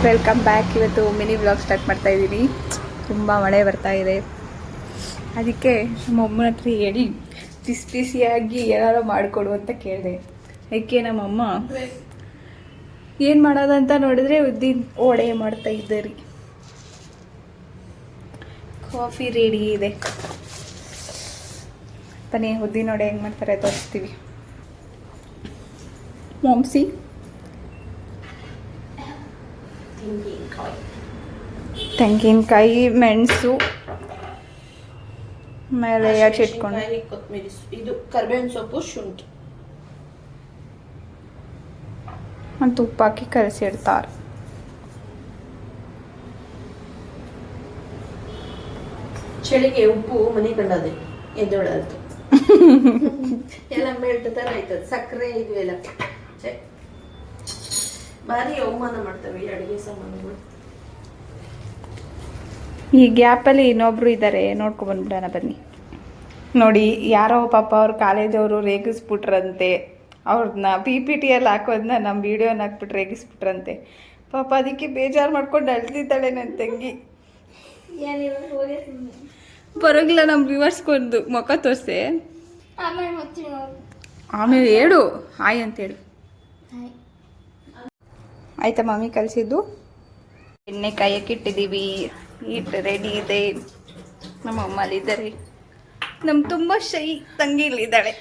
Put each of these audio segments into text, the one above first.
Welcome back. ಇವತ್ತು mini vlog start ಮಾಡ್ತಾ ಇದ್ದೀನಿ. ತುಂಬ ಮಳೆ ಬರ್ತಾ ಇದೆ, ಅದಕ್ಕೆ ನಮ್ಮ ಅಮ್ಮನ ಹತ್ರ ಹೇಳಿ ಬಿಸಿ ಬಿಸಿಯಾಗಿ ಏನಾರು ಮಾಡಿಕೊಡು ಅಂತ ಕೇಳಿದೆ. ಅದಕ್ಕೆ ನಮ್ಮಮ್ಮ ಏನು ಮಾಡೋದಂತ ನೋಡಿದ್ರೆ ಉದ್ದಿನ ವಡೆ ಮಾಡ್ತಾ ಇದ್ದಾರೆ. ಕಾಫಿ ರೆಡಿ ಇದೆ. ಬನ್ನಿ ಉದ್ದಿನ ವಡೆ ಹೆಂಗೆ ಮಾಡ್ತಾರೆ ತೋರಿಸ್ತೀವಿ. ಮಾಂಸಿ ತೆಂಗಿನಕಾಯಿ, ಮೆಣಸು, ಮೇಲೆ ಹಚ್ಚಿಟ್ಕೊಂಡು ಕೊತ್ತಂಬರಿ, ಇದು ಕರಿಬೇವಿನ ಸೊಪ್ಪು, ಶುಂಠಿ ಮತ್ತು ಉಪ್ಪು ಹಾಕಿ ಕಲಸಿಡ್ತಾರೆ. ಚಳಿಗೆ ಉಪ್ಪು ಮನೆ ಕಂಡದೆ ಎದ್ದೊಳದು ಎಲ್ಲ ಮೆಲ್ಟ್ ತರ ಆಯ್ತದ. ಸಕ್ಕರೆ ಇದು ಎಲ್ಲ ಭಾರಿ ಅವಮಾನ ಮಾಡ್ತವೆ ಈ ಅಡುಗೆ ಸಾಮಾನುಗಳು. ಈ ಗ್ಯಾಪಲ್ಲಿ ಇನ್ನೊಬ್ರು ಇದ್ದಾರೆ, ನೋಡ್ಕೊ ಬಂದ್ಬಿಡೋಣ ಬನ್ನಿ. ನೋಡಿ, ಯಾರೋ ಪಾಪ ಅವ್ರ ಕಾಲೇಜವರು ರೇಗಿಸ್ಬಿಟ್ರಂತೆ. ಅವ್ರನ್ನ PPT ಹಾಕೋದನ್ನ ನಮ್ಮ ವೀಡಿಯೋನ ಹಾಕ್ಬಿಟ್ಟು ರೇಗಿಸ್ಬಿಟ್ರಂತೆ. ಪಾಪ ಅದಕ್ಕೆ ಬೇಜಾರು ಮಾಡ್ಕೊಂಡು ಅಳ್ತಿದ್ದಾಳೆ ನನ್ನ ತಂಗಿ. ಪರವಾಗಿಲ್ಲ, ನಮ್ಮ ವ್ಯೂವರ್ಸ್ಗೊಂದು ಮುಖ ತೋರಿಸಿ, ಆಮೇಲೆ ಹೇಳು ಹಾಯ್ ಅಂತೇಳು. ಆಯ್ತಾ ಮಮ್ಮಿ ಕಲಿಸಿದ್ದು. ಎಣ್ಣೆ ಕಾಯಕ್ಕೆ ಇಟ್ಟಿದ್ದೀವಿ, ಹಿಟ್ಟು ರೆಡಿ ಇದೆ. ನಮ್ಮ ಅಮ್ಮಲ್ಲಿದ್ದಾರೆ, ನಮ್ಮ ತುಂಬ ಶೈ ತಂಗಿ ಇಲ್ಲಿದ್ದಾಳೆ.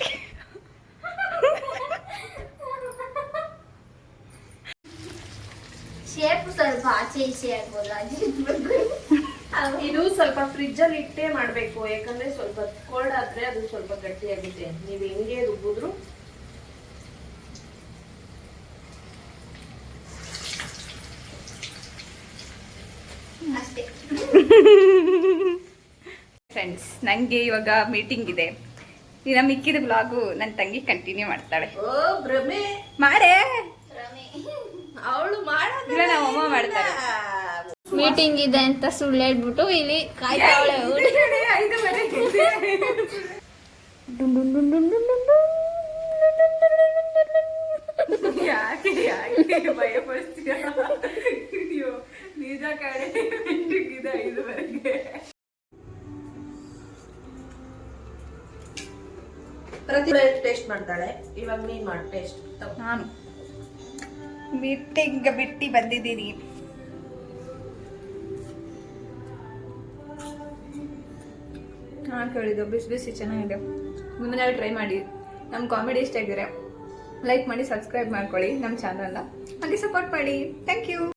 ಇದು ಸ್ವಲ್ಪ ಫ್ರಿಜ್ ಅಲ್ಲಿ ಇಟ್ಟೇ ಮಾಡ್ಬೇಕು, ಯಾಕಂದ್ರೆ ಸ್ವಲ್ಪ ಕೋಲ್ಡ್ ಆದ್ರೆ ಅದು ಸ್ವಲ್ಪ ಗಟ್ಟಿ ಆಗುತ್ತೆ. ನೀವು ಹೆಂಗೆ ರುಬ್ಬಿದ್ರು ಅಷ್ಟೇ. ಫ್ರೆಂಡ್ಸ್, ನನಗೆ ಇವಾಗ ಮೀಟಿಂಗ್ ಇದೆ. ಇನ್ನು ಮಿಕ್ಕಿದ ಬ್ಲಾಗು ನನ್ನ ತಂಗಿ ಕಂಟಿನ್ಯೂ ಮಾಡ್ತಾಳೆ. ಓ ಭ್ರಮೆ ಮಾಡೇ, ಅವಳು ಇಲ್ಲ ನಮ್ಮ ಅಮ್ಮ ಮಾಡ್ತಾರೆ. ಮೀಟಿಂಗ್ ಇದೆ ಅಂತ ಸುಳ್ಳು ಹೇಳ್ಬಿಟ್ಟು ಇಲ್ಲಿ ಕಾಯ್ತಾವಳೆ. ಯಾಕೆ ಭಯ ಪಡಿಸ್ತೀಯ? ನಿಜ ಕಡೆ ಮೀಟಿಂಗ್ ಇದೆ 5 ಪ್ರತಿ ಟೇಸ್ಟ್ ಮಾಡ್ತಾಳೆ. ಇವಾಗ ನೀನ್ ಮಾಡಿ ಟೇಸ್ಟ್. ನಾನು ಮೀಟಿಂಗ್ ಬಿಟ್ಟು ಬಂದಿದ್ದೀನಿ. ಕೇಳಿದ್ದು ಬಿಸಿ ಬಿಸಿ ಚೆನ್ನಾಗಿದೆ. ನಿಮ್ಮನ್ನ ಟ್ರೈ ಮಾಡಿ. ನಮ್ಮ ಕಾಮಿಡಿ ಇಷ್ಟ ಆಗಿದ್ರೆ ಲೈಕ್ ಮಾಡಿ, ಸಬ್ಸ್ಕ್ರೈಬ್ ಮಾಡ್ಕೊಳ್ಳಿ ನಮ್ಮ ಚಾನಲ್ನ. ಹಾಗೆ ಸಪೋರ್ಟ್ ಮಾಡಿ. Thank you.